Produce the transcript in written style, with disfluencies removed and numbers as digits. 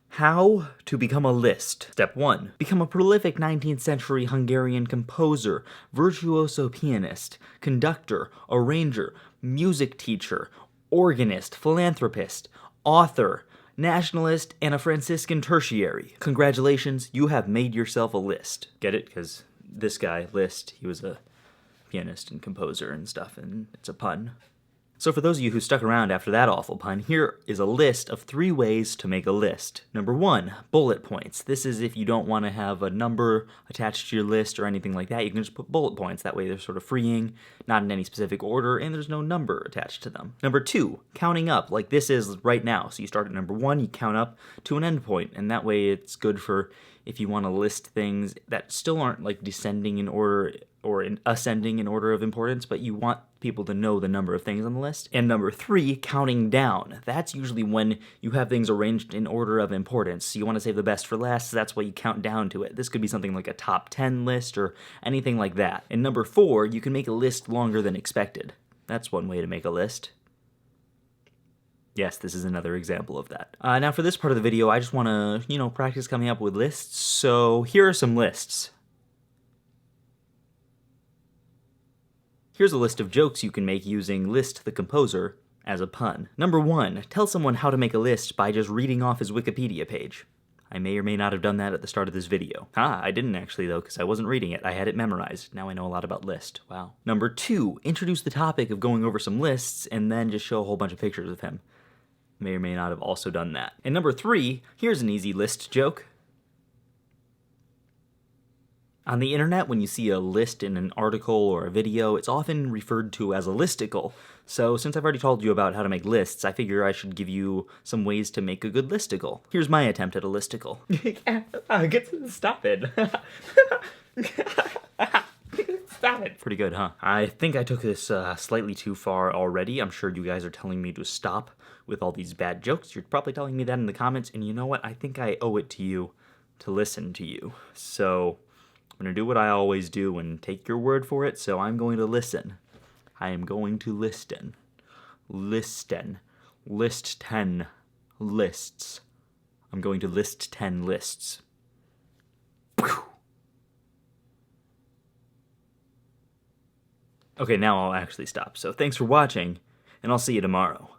How to become a Liszt. Step 1. Become a prolific 19th century Hungarian composer, virtuoso pianist, conductor, arranger, music teacher, organist, philanthropist, author, nationalist, and a Franciscan tertiary. Congratulations, you have made yourself a Liszt. Get it? Because this guy, Liszt, he was a pianist and composer and stuff, and it's a pun. So for those of you who stuck around after that awful pun, here is a list of 3 ways to make a list. Number 1, bullet points. This is if you don't want to have a number attached to your list or anything like that, you can just put bullet points. That way they're sort of freeing, not in any specific order, and there's no number attached to them. Number 2, counting up, like this is right now. So you start at number 1, you count up to an end point, and that way it's good for if you want to list things that still aren't like descending in order or ascending in order of importance, but you want people to know the number of things on the list. And number 3, counting down. That's usually when you have things arranged in order of importance. So you want to save the best for last, so that's why you count down to it. This could be something like a top 10 list or anything like that. And number 4, you can make a list longer than expected. That's one way to make a list. Yes, this is another example of that. Now for this part of the video, I just want to, practice coming up with lists. So here are some lists. Here's a list of jokes you can make using Liszt the composer as a pun. Number 1, tell someone how to make a list by just reading off his Wikipedia page. I may or may not have done that at the start of this video. I didn't actually though, because I wasn't reading it. I had it memorized. Now I know a lot about Liszt. Wow. Number 2, introduce the topic of going over some lists and then just show a whole bunch of pictures of him. May or may not have also done that. And number 3, here's an easy Liszt joke. On the internet, when you see a list in an article or a video, it's often referred to as a listicle. So since I've already told you about how to make lists, I figure I should give you some ways to make a good listicle. Here's my attempt at a listicle. Stop it. Stop it. Pretty good, huh? I think I took this slightly too far already. I'm sure you guys are telling me to stop with all these bad jokes. You're probably telling me that in the comments, and you know what? I think I owe it to you to listen to you. So I'm going to do what I always do and take your word for it, so I'm going to listen. I am going to listen. Listen. List 10 lists. I'm going to list 10 lists. Okay, now I'll actually stop. So thanks for watching, and I'll see you tomorrow.